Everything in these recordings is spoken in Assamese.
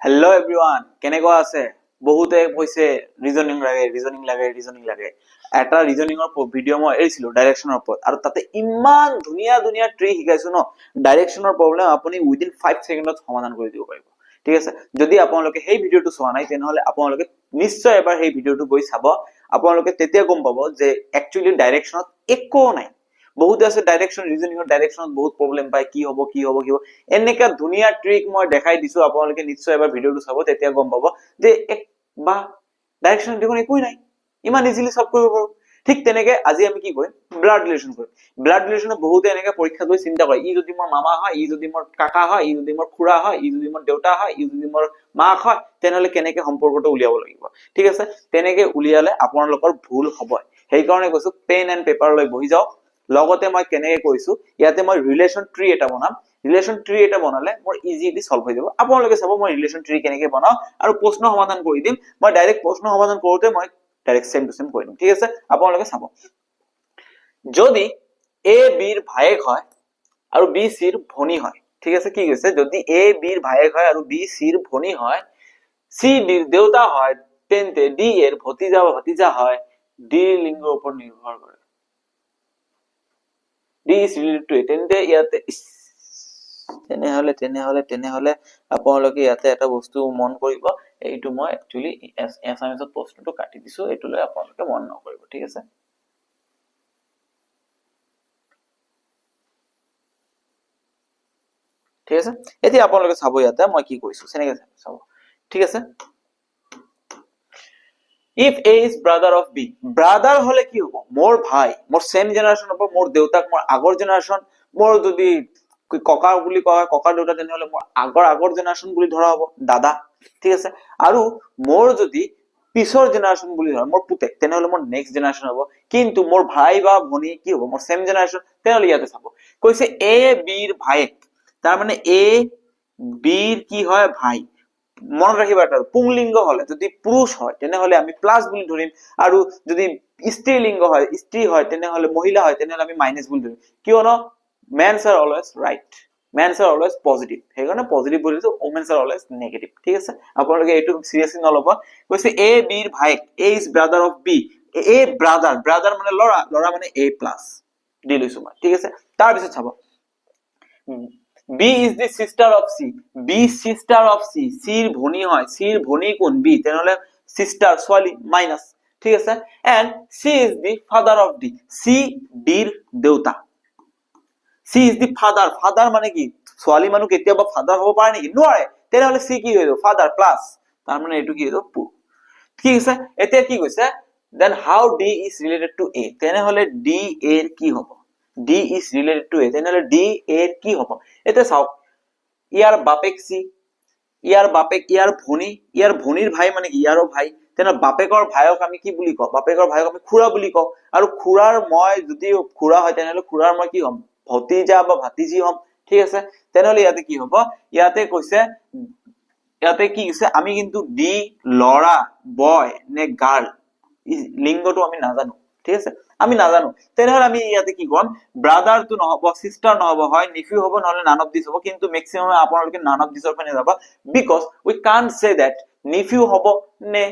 হেল্ল' এভৰিৱান, কেনেকুৱা আছে? বহুতে কৈছে ৰিজনিং লাগে। এটা ৰিজনিঙৰ ভিডিঅ' মই এৰিছিলো ডাইৰেকশ্যনৰ ওপৰত, আৰু তাতে ইমান ধুনীয়া ধুনীয়া ট্ৰি শিকাইছো ন। ডাইৰেকশ্যনৰ প্ৰব্লেম আপুনি উইদিন 5 ছেকেণ্ডত সমাধান কৰি দিব পাৰিব। ঠিক আছে, যদি আপোনালোকে সেই ভিডিঅ'টো চোৱা নাই তেনেহলে আপোনালোকে নিশ্চয় এবাৰ সেই ভিডিঅ'টো গৈ চাব। আপোনালোকে তেতিয়া গম পাব যে একচুৱেলি ডাইৰেকশ্যনত একো নাই। বহুতে আছে ৰিজনিঙৰ ডাইৰেকশ্যনত বহুত প্ৰব্লেম পায়, কি হ'ব এনেকা ধুনীয়া ট্ৰিক মই দেখাই দিছো। আপোনালোকে নিশ্চয় এবাৰ ভিডিঅ'টো চাব, তেতিয়া গম পাব যে ডাইৰেকশ্যনত দেখোন একোই নাই, ইমান ইজিলি সলভ কৰিব পাৰো। ঠিক তেনেকে আজি আমি কি কৰিম, ব্লাড ৰিলেশ্যন কৰিম। ব্লাড ৰিলেশ্যনত বহুতে এনেকে পৰীক্ষাত গৈ চিন্তা কৰে, ই যদি মোৰ মামা হয়, ই যদি মোৰ কাকা হয়, ই যদি মোৰ খুৰা হয়, ই যদি মোৰ দেউতা হয়, ই যদি মোৰ মাক হয়, তেনেহলে কেনেকে সম্পৰ্কটো উলিয়াব লাগিব। ঠিক আছে, তেনেকে উলিয়ালে আপোনালোকৰ ভুল হ'ব। সেইকাৰণে কৈছো পেন এণ্ড পেপাৰ লৈ বহি যাওক। লগতে মই কেনেকে কৈছো, ইয়াতে মই ৰিলেশ্যন ট্ৰি এটা বনাম। ৰিলেশ্যন ট্ৰি এটা বনালে মোৰ ইজিলি সলভ হৈ যাব। আপোনালোকে চাব মই ৰিলেশ্যন ট্ৰি কেনেকে বনাও আৰু প্ৰশ্ন সমাধান কৰি দিম। মই ডাইৰেক্ট প্ৰশ্ন সমাধান কৰোতে মই ডাইৰেক্ট সেম টু সেম কৰি দিম। ঠিক আছে, আপোনালোকে চাব। যদি এ বিৰ ভায়েক হয় আৰু বি সিৰ ভনী হয়, ঠিক আছে, কি কৈছে, যদি এ বিৰ ভায়েক হয় আৰু বি সিৰ ভনী হয়, সি ডিৰ দেউতা হয়, তেন্তে ডি এৰ ভতিজা বা ভতিজা হয়। ডিৰ লিঙ্গৰ ওপৰত নিৰ্ভৰ কৰে। ডি ইজ ৰিলেটেড টু এ, তেন্তে ইয়াতে তেনেহলে আপোনালোকে ইয়াতে এটা বস্তু মন কৰিব। এইটো মই একচুৱেলি এছামিছত প্ৰশ্নটো কাটি দিছো, এইটো লৈ আপোনালোকে মন নকৰিব। ঠিক আছে, ঠিক আছে। এতিয়া আপোনালোকে চাব, ইয়াতে মই কি কৰিছো সেনেকে চাব। ঠিক আছে, if a is brother of b, brother হলে কি হ'ব, মোৰ ভাই, মোৰ সেম জেনাৰেশন হ'ব, মোৰ দেউতাক মোৰ আগৰ জেনাৰেশন, মোৰ যদি ককা বুলি কয় ককাৰ দেউতা, তেনেহলে মোৰ আগৰ জেনাৰেশন বুলি ধৰা হ'ব দাদা। ঠিক আছে, আৰু মোৰ যদি পিছৰ জেনাৰেশন বুলি ধৰা মোৰ পুতেক, তেনেহলে মোৰ নেক্সট জেনাৰেশন হ'ব। কিন্তু মোৰ ভাই বা ভনী কি হ'ব, মোৰ সেম জেনাৰেশন, তেনেহলে ইয়াতে চাব, কৈছে এ বিৰ ভায়েক, তাৰ মানে এ বিৰ কি হয়, ভাই। মনত ৰাখিবা, এটা পুংলিংগ হলে, যদি পুৰুষ হয় তেনেহলে আমি প্লাস বুলি ধৰিম, আৰু যদি স্ত্ৰীলিংগ হয়, স্ত্ৰী হয়, তেনেহলে মহিলা হয়, তেনেহলে আমি মাইনাস বুলি ধৰিম। কিয়নো mains R always right, mains R always positive, সেইকাৰণে পজিটিভ বুলি দিছো, ওমেনস আৰ অলওয়েজ নেগেটিভ। ঠিক আছে, আপোনালোকে এইটো সিৰিয়াসলি নলব। কৈছে এ বিৰ ভাইক, A is brother of B, A brother মানে ল'ৰা মানে এ প্লাস দি লৈছো মই। ঠিক আছে, তাৰপিছত চাব, B is the sister of C, B sister of C, C ৰ ভনী হয়, C ৰ ভনী কোন, B, তেনেহলে sister ছোৱালী মাইনাস। ঠিক আছে, and C is the father of D, C D ৰ দেউতা। C is the father মানে কি, ছোৱালী মানুহ কেতিয়াবা ফাদাৰ হ'ব পাৰে নেকি, নোৱাৰে, তেনেহলে C কি হৈ যাব, ফাদাৰ প্লাস, তাৰ মানে এইটো কি হৈ যাব, পুৰ। ঠিক আছে, এতিয়া কি কৈছে, then how D is related to A, তেনেহলে D এর কি হ'ব, D is related to A, তেনেহলে D এর কি হ'ব। এতিয়া চাওক, ইয়াৰ বাপেক C, ইয়াৰ ভনী, ইয়াৰ ভনীৰ ভাই মানে কি, ইয়াৰো ভাই, তেনেহলে বাপেকৰ ভাইক আমি কি বুলি কওঁ, বাপেকৰ ভাইক আমি খুৰা বুলি কওঁ, আৰু খুৰাৰ মই যদি খুৰা হয় তেনেহলে খুৰাৰ মই কি হ'ম, ভতিজা বা ভাতিজী হ'ম। ঠিক আছে, তেনেহলে ইয়াতে কি হ'ব, ইয়াতে কৈছে, ইয়াতে কি কৈছে, আমি কিন্তু ডি লৰা, বয় নে গাৰ্ল, লিংগটো আমি নাজানো। ঠিক আছে, আমি নাজানো, তেনেহলে আমি ইয়াতে কি কম, ব্ৰাদাৰ তো নহব, সিস্টাৰ নহব, হয় নিফিউ হ'ব, নহলে নান অফ দিস হ'ব। কিন্তু মেক্সিমাম আপোনালোকে নান অফ দিসৰ ফালে যাব, because we can't say that nephew হ'ব নে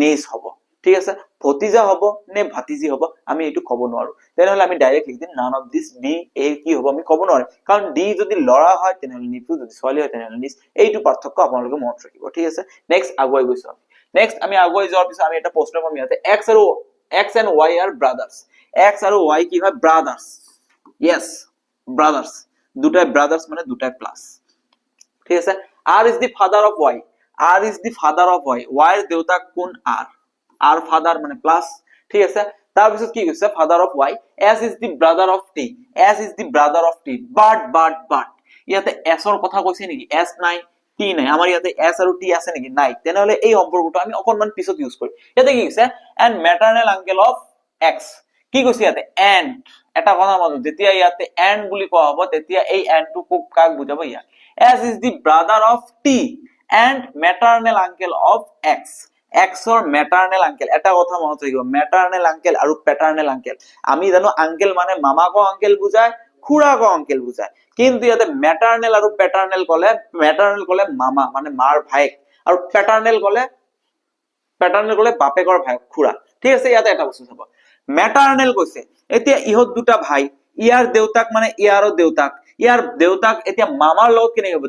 নিজ হ'ব। ঠিক আছে, ভতিজা হ'ব নে ভাতিজী হ'ব, আমি এইটো ক'ব নোৱাৰো, তেনেহলে আমি ডাইৰেক্ট লিখি দিম none of this, D A কি হ'ব আমি ক'ব নোৱাৰিম, কাৰণ ডি যদি ল'ৰা হয় তেনেহলে নিফিউ, যদি ছোৱালী হয় তেনেহলে নিজ, এইটো পাৰ্থক্য আপোনালোকে মনত ৰাখিব। ঠিক আছে, নেক্সট আগুৱাই গৈছো। নেক্সট আমি আগুৱাই যোৱাৰ পিছত আমি এটা প্ৰশ্ন পাম, ইয়াতে X and Y are brothers, X আৰু Y কি হয়, brothers, yes brothers, দুটাই brothers মানে দুটাই প্লাস। ঠিক আছে, R is the father of Y, R is the father of Y, Y এর দেউতাক কোন, R father মানে প্লাস। ঠিক আছে, তাৰপিছত কি কৈছে, father of Y, S is the brother of T, S is the brother of T, but ইয়াতে S ৰ কথা কৈছে নেকি, S নাই, T নাই, আমাৰ ইয়াতে S আৰু T আছে নেকি, নাই, তেনেহলে এই সম্পৰ্কটো আমি অকনমান পিছত ইউজ কৰিম। ইয়াতে কি কৈছে, and maternal uncle of X, কি কৈছে ইয়াতে, and, এটা কথা মনত, যেতিয়া ইয়াতে and বুলি কোৱা হ'ব তেতিয়া এই and টো কাক বুজাব, ইয়াক। S is the brother of T and maternal uncle of X, X or maternal uncle, এটা কথা মনত ৰাখিব, maternal uncle আৰু paternal uncle, আমি জানো uncle মানে মামাকো uncle বুজায়, খুৰাকো uncle বুজায়, কিন্তু ইয়াতে maternal আৰু paternal কলে, maternal কলে মামা মানে মাৰ ভাইক, আৰু প্যাটাৰ্নেল গলে বাপেকৰ ভাই খুৰা ঠিক আছে ইয়াতে এটা বস্তু চাব ম্যাটাৰ্নেল কৈছে এতিয়া ইহত দুটা ভাই ইয়াৰ দেউতাক মানে ইয়াৰৰ দেউতাক এতিয়া মামাৰ লগত কেনেকৈ হ'ব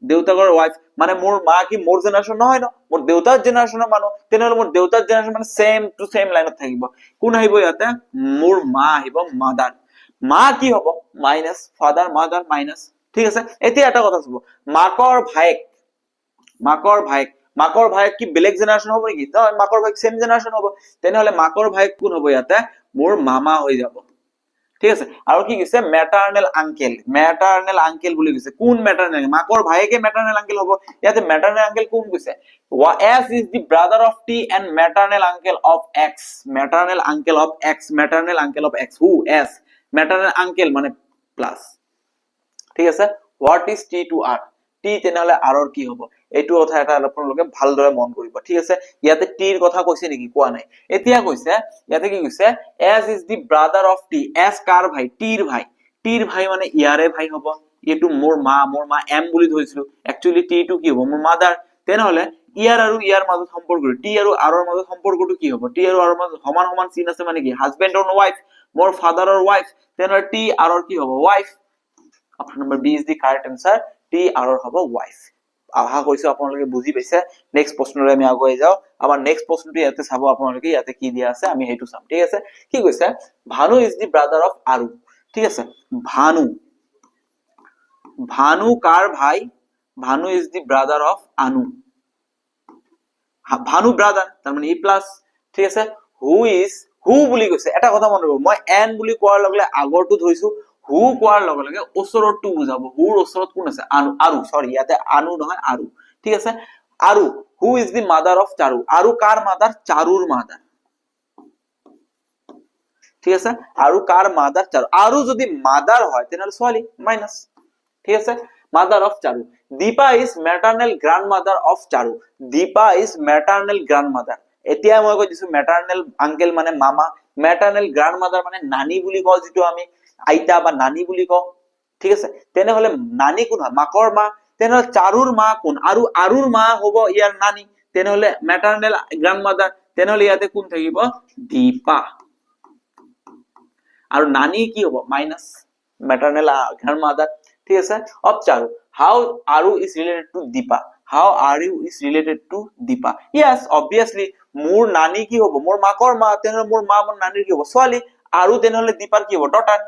দেউতাকৰ ৱাইফ মানে মোৰ মা কি মোৰ জেনাৰেশ্যন নহয় ন মোৰ দেউতাৰ জেনাৰেশ্যনৰ মানুহ তেনেহলে মোৰ দেউতাৰ জেনাৰেশ্যন মানে সেম টু সেম লাইনত থাকিব কোন আহিব ইয়াতে মোৰ মা আহিব মাদাৰ মা কি হ'ব মাইনাস ফাদাৰ মাদাৰ মাইনাস ঠিক আছে এতিয়া এটা কথা চাব মাকৰ ভাইক কি বেলেগ জেনাৰেশ্যন হ'ব নেকি নহয় মাকৰ ভাইক সেম জেনাৰেশ্যন হ'ব তেনেহলে মাকৰ ভাইক কোন হ'ব ইয়াতে মোৰ মামা হৈ যাব ঠিক আছে আৰু কি কৈছে ম্যাটাৰ্নেল আঙ্কেল বুলি কৈছে কোন ম্যাটাৰ্নেল মাকৰ ভাইকে ম্যাটাৰ্নেল আঙ্কেল হ'ব ইয়াতে ম্যাটাৰ্নেল আঙ্কেল কোন কৈছে s is the brother of t and maternal uncle of x who s maternal uncle মানে প্লাস ঠিক আছে what is t to r t তেনেহলে r ৰ কি হ'ব এইটো কথা এটা আপোনালোকে ভালদৰে মন কৰিব ঠিক আছে ইয়াতে t ৰ কথা কৈছে নেকি কোৱা নাই এতিয়া কৈছে ইয়াতে কি কৈছে s is the brother of t s কাৰ ভাই t ৰ ভাই মানে ইয়াৰে ভাই হ'ব এইটো মোৰ মা m বুলি ধৰিছিলো একচুয়ালি t টো কি হ'ব মোৰ মাদাৰ তেনেহলে ইয়াৰ আৰু ইয়াৰ মাজত সম্পৰ্ক t আৰু r ৰ মাজত সম্পৰ্কটো কি হ'ব t আৰু r ৰ মাজত সমান চিন আছে মানে কি হাজবেন্ড অৰ ওয়াইফ মোৰ ফাদাৰৰ ওয়াইফ তেনেহলে t r ৰ কি হ'ব wife option number B is the correct answer T R হ'ব ওয়াইফ আশা কৰিছো আপোনালোকে বুজি পাইছে নেক্সট প্ৰশ্নলৈ আমি আগুৱাই যাও আমাৰ নেক্সট প্ৰশ্নটো ইয়াতে চাব আপোনালোকে ইয়াতে কি দিয়া আছে আমি হেতু চাম ঠিক আছে কি কৈছে ভানু ইজ দি ব্ৰাদাৰ অফ আৰু ঠিক আছে ভানু কাৰ ভাই ভানু is the brother of Anu Bhanu brother তাৰ মানে ই প্লাস ঠিক আছে হু বুলি কৈছে এটা কথা মন ৰাখিব মই এন বুলি কোৱাৰ লগে আগৰটো ধৰিছো হু কোৱাৰ লগে ওচৰৰটো বুজাব হুৰ ওচৰত কোন আছে আৰু সৰি ইয়াতে আনু নহয় আৰু ঠিক আছে আৰু who is the mother of Charu আৰু কাৰ মাদাৰ চাৰুৰ মাদাৰ ঠিক আছে আৰু কাৰ মাদাৰ চাৰু আৰু যদি মাদাৰ হয় তেনেহলে ছোৱালী মাইনাস ঠিক আছে mother of Charu Deepa is maternal grandmother of Charu Deepa is maternal grandmother এতিয়া মই কৈ দিছো ম্যাটাৰ্নেল আঙ্কেল মানে মামা ম্যাটাৰ্নেল গ্ৰাণ্ডমাদাৰ মানে নানী বুলি কওঁ যেটো আমি আইতা বা নানী বুলি কওঁ ঠিক আছে তেনেহলে নানী কোন হয় মাকৰ মা তেনেহলে চাৰুৰ মা কোন আৰু আৰুৰ মা হ'ব ইয়াৰ নানী তেনেহলে ম্যাটাৰ্নেল গ্ৰাণ্ডমাদাৰ তেনেহলে ইয়াতে কোন থাকিব দীপা আৰু নানী কি হ'ব মাইনাস ম্যাটাৰ্নেল গ্ৰাণ্ডমাদাৰ ঠিক আছে অফ চাৰু হাউ আৰু is related to Dipa yes obviously মোৰ নানী কি হ'ব মোৰ মাকৰ মা তেনেহলে মোৰ মা মোৰ নানীৰ কি হ'ব ছোৱালী আৰু তেনেহলে দীপাৰ কি হ'ব ডটাৰ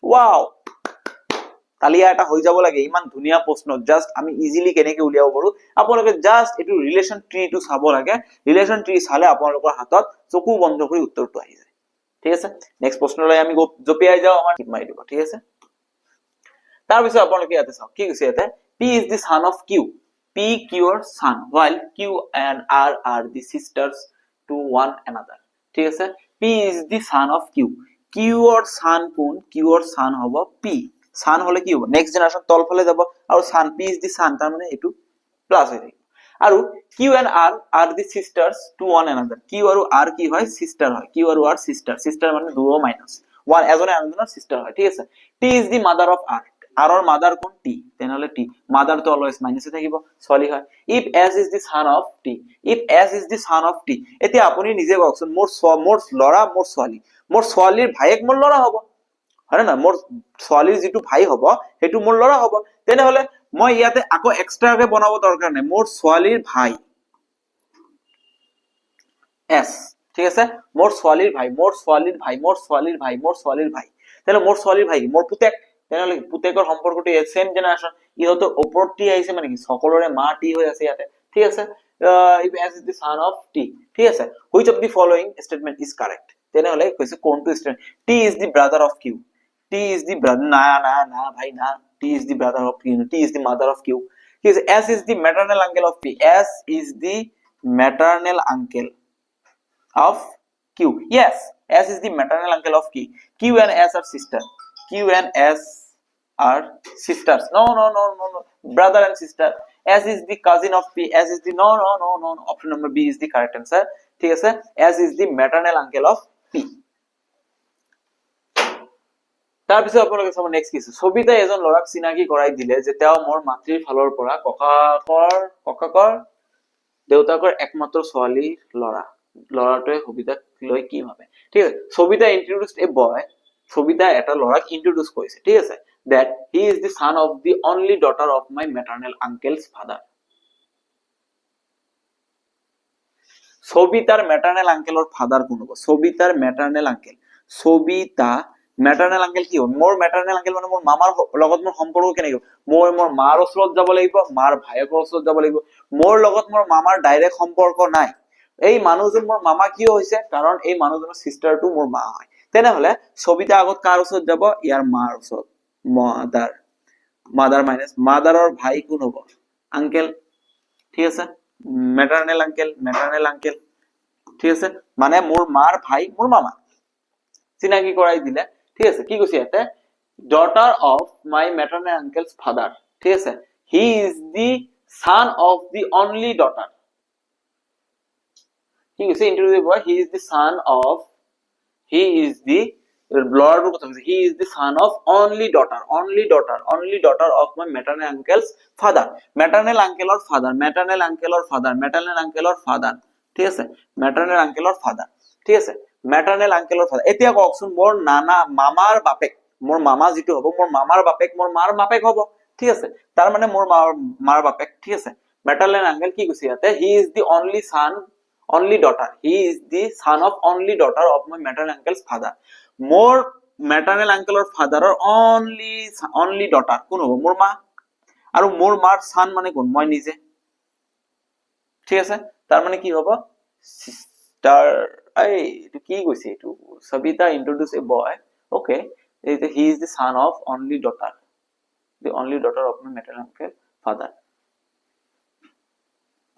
ওয়াও তালিয়া এটা হৈ যাব লাগে ইমান ধুনিয়া প্ৰশ্ন জাস্ট আমি ইজিলি কেনেকে উলিয়াব পাৰো আপোনালোকে জাস্ট এটো ৰিলেশন ট্ৰি টো চাব লাগে ৰিলেশন ট্ৰি চালে আপোনালোকৰ হাতত চকু বন্ধ কৰি উত্তৰটো আহি যায় ঠিক আছে নেক্সট প্ৰশ্নলৈ আমি জপিয়াই যাও আমাৰ টিপ মাৰি দিব ঠিক আছে তাৰ পিছত আপোনালোকে ইয়াতে চাওক কি কৈছে ইয়াতে p is the son of q p qৰ son while q and r are the sisters to one another ঠিক আছে p is the son of q qৰ son কোন qৰ son হ'ব p son হলে কি হ'ব নেক্সট জেনাৰেশন তলফালে যাব আৰু son p is the son তাৰ মানে এটো প্লাস হৈ থাকিব আৰু q and r are the sisters to one another q আৰু r কি হয় সিস্টাৰ হয় q আৰু r সিস্টাৰ মানে দুও মাইনাস ওয়ান এজনে আনজনৰ সিস্টার হয় ঠিক আছে t is the mother of r r or mother কোন t তেনেহলে t mother তো অলৱেজ মাইনাসে থাকিব সলি হয় if s is the son of t এতিয়া আপুনি নিজে কওকচোন মোৰ লৰা মোৰ ছোৱালীৰ ভাইক মোৰ লৰা হ'ব হয় না মোৰ ছোৱালীৰ যেটো ভাই হ'ব হেতু মোৰ লৰা হ'ব তেনেহলে মই ইয়াতে আকৌ এক্সট্ৰাকে বনাব দৰকাৰ নাই মোৰ ছোৱালীৰ ভাই s ঠিক আছে মোৰ ছোৱালীৰ ভাই তেনে মোৰ ছোৱালীৰ ভাই মোৰ পুতেক তেনেহলে পুতেকৰ সম্পৰ্কটো সেম জেনাৰেশন ইহতৰ ওপৰত টি আহিছে মানে কি সকলোৰে মা টি হৈ আছে ইয়াতে ঠিক আছে if s is the son of t ঠিক আছে which of the following statement is correct তেনেহলে কৈছে কোনটো statement t is the brother of q t is the brother না ভাই না t is the brother of q t is the mother of q ঠিক আছে s is the maternal uncle of p s is the maternal uncle of q yes s is the maternal uncle of q and s are sisters no brother and sister s is the cousin of p s is the no option number b is the correct answer ঠিক আছে s is the maternal uncle of p তাৰপিছত আপোনালোকে চাব নেক্সট কি আছে সবিতাই এজন ল'ৰাক চিনাকি কৰাই দিলে যে তেওঁ মোৰ মাতৃৰ ফালৰ পৰা ককাকৰ দেউতাকৰ একমাত্ৰ ছোৱালী ল'ৰাটোৱে সবিতাক লৈ কি ভাবে ঠিক আছে সবিতা ইন্ট্ৰোডিউসড এ বয় সবিতা এটা ল'ৰাক ইন্ট্ৰোডিউস কৰিছে ঠিক আছে that he is the son of the only daughter of my maternal uncle's father সবিতাৰ ম্যাটাৰনেল আঙ্কেলৰ ফাদাৰ কোন হ'ব সবিতাৰ maternal uncle Savita maternal uncle কি হ'ব মোৰ ম্যাটাৰনেল আঙ্কেল মানে মোৰ মামাৰ লগত মোৰ সম্পৰ্ক কেনেকৈ মোৰ মাৰ ওচৰত যাব লাগিব মাৰ ভাইকৰ ওচৰত যাব লাগিব মোৰ লগত মোৰ মামাৰ ডাইৰেক্ট সম্পৰ্ক নাই এই মানুহজন মোৰ মামা কিয় হৈছে কাৰণ এই মানুহজনৰ সিস্টাৰটো মোৰ মা হয় তেনেহলে সবিতা আগত কাৰ ওচৰত যাব ইয়াৰ মাৰ ওচৰত মাদাৰ মাইনাস মাদাৰৰ ভাই কোন হ'ব আঙ্কেল ঠিক আছে ম্যাটাৰনেল আঙ্কেল ঠিক আছে মানে মোৰ মাৰ ভাই মোৰ মামা চিনাকি কৰাই দিলে ঠিক আছে কি কৈছে ইয়াতে daughter of my maternal uncle's father ঠিক আছে he is the son of the only daughter কি কৈছে introduce boy he is the son of he is the ল'ৰাটোৰ কথা কৈছে he is the son of only daughter of my maternal uncle's father maternal uncle father ঠিক আছে maternal uncle father ঠিক আছে maternal uncle father এতিয়া কওকচোন মোৰ নানা মামাৰ বাপেক মোৰ মামা যেটো হ'ব মোৰ মামাৰ বাপেক মোৰ মাৰ বাপেক হ'ব ঠিক আছে তাৰ মানে মোৰ মাৰ বাপেক ঠিক আছে maternal uncle কি কৈছে ইয়াতে he is the only daughter he is the son of only daughter of my maternal uncle's father more maternal uncle or father or only daughter কোন হ'ব মোৰ মা আৰু মোৰ মাৰ son মানে কোন মই নিজে ঠিক আছে তাৰ মানে কি হ'ব sister এই এটো কি কৈছে এটো Sabita introduce a boy okay he is the son of only daughter of my maternal uncle father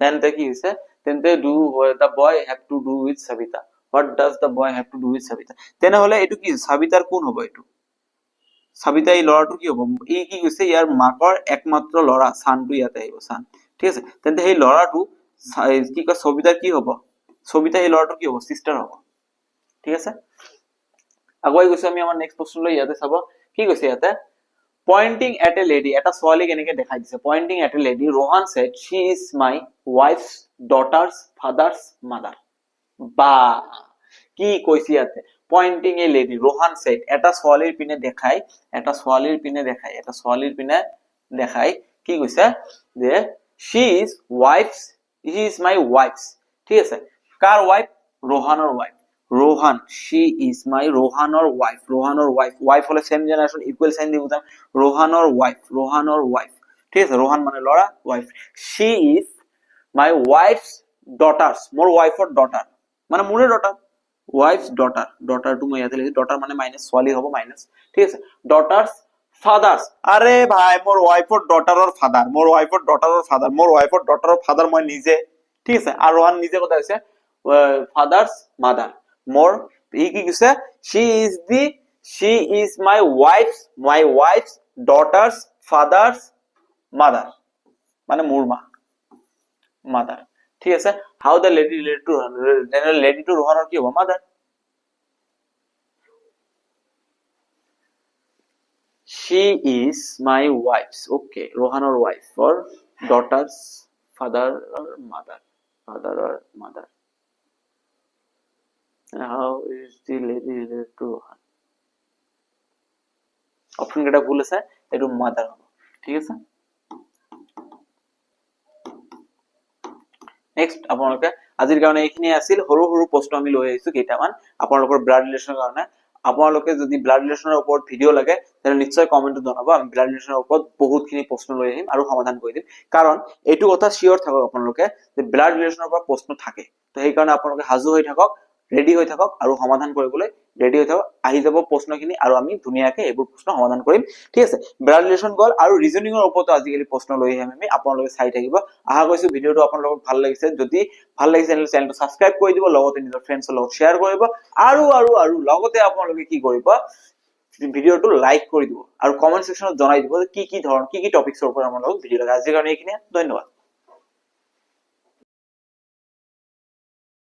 then the কি হৈছে then they do the boy have to do with Sabita what does the boy have to do with Sabita তেনেহলে এটো কি সাবিতাৰ কোন হ'ব এটো সাবিতা এই ল'ৰাটো কি হ'ব এই কি কৈছে ইয়াৰ মাকৰ একমাত্ৰ ল'ৰা সানটো ইয়াতে আহিব সান ঠিক আছে তেন্তে এই ল'ৰাটো কি কয় সবিতাৰ কি হ'ব সবিতা এই ল'ৰাটো কি হ'ব সিস্টাৰ হ'ব ঠিক আছে আগুৱাই গৈছো আমি আমাৰ নেক্সট প্ৰশ্নলৈ ইয়াতে চাব কি কৈছে ইয়াতে pointing at a lady এটা ছোৱালী কেনেকৈ দেখাই দিছে pointing at a lady Rohan said she is my wife's daughter's father's mother বা কি কৈছে ইয়াতে pointing a lady Rohan said এটা ছোৱালীৰ পিনে দেখাই কি কৈছে যে she is my wife's ঠিক আছে কাৰ wife Rohanৰ wife Rohan she is my Rohanor wife হলে same generation equal sign দিব যাম Rohanor wife ঠিক আছে Rohan মানে ল'ৰা wife she is my wife's daughters মোৰ wife-ৰ daughter মানে মোৰে daughter wife's daughter to মই ইয়াতে লিখি daughter মানে মাইনাস ছোৱালী হ'ব মাইনাস ঠিক আছে daughters fathers আৰে ভাই মোৰ wife-ৰ daughter-ৰ father মোৰ wife-ৰ daughter-ৰ father মই নিজে ঠিক আছে আৰু Rohan নিজে কথা হৈছে father's mother more he ki kise she is my wife's daughter's father's mother মানে মোৰ মা mother ঠিক আছে how the lady related to Rohan কি হ'ব mother she is my wife's okay Rohan or wife or daughter's father or mother and how is the lady related to Rohan option কেটা ভুল আছে এটো মাদার হ'ব ঠিক আছে নেক্সট আপোনালোকে আজিৰ কাৰণে এইখিনি আছিল সৰু প্ৰশ্ন আমি লৈ আহিছো কেইটামান আপোনালোকৰ ব্লাড ৰিলেচনৰ কাৰণে আপোনালোকে যদি ব্লাড ৰিলেচনৰ ওপৰত ভিডিও লাগে তেনে নিশ্চয় কমেন্টত জনাব আমি ব্লাড ৰিলেচনৰ ওপৰত বহুতখিনি প্ৰশ্ন লৈ আহিম আৰু সমাধান কৰি দিম কাৰণ এটো কথা শিওৰ থাকক আপোনালোকে যে ব্লাড ৰিলেচনৰ ওপৰত প্ৰশ্ন থাকে তো সেই কাৰণে আপোনালোকে হাজু হৈ থাকক ৰেডি হৈ থাকক আৰু সমাধান কৰিবলৈ ৰেডি হৈ থাকক আহি যাব প্ৰশ্নখিনি আৰু আমি ধুনিয়াকে এইবোৰ প্ৰশ্ন সমাধান কৰিম ঠিক আছে ব্লাড ৰিলেচন গল আৰু ৰিজনিংৰ ওপৰত আজিকালি প্ৰশ্ন লৈ আহিম আমি আপোনালোকে চাই থাকিব আহা কৈছো ভিডিওটো আপোনালোকক ভাল লাগিছে যদি ভাল লাগিছে চেনেলটো সাবস্ক্ৰাইব কৰি দিব লগতে নিজৰ ফ্ৰেণ্ডছৰ লগত শেয়াৰ কৰিব আৰু লগতে আপোনালোকে কি কৰিব ভিডিওটো লাইক কৰি দিব আৰু কমেন্ট সেকশনত জনাই দিব কি টপিকছৰ ওপৰত আপোনালোকক ভিডিও লাগে আজিৰ কাৰণে এইখিনি ধন্যবাদ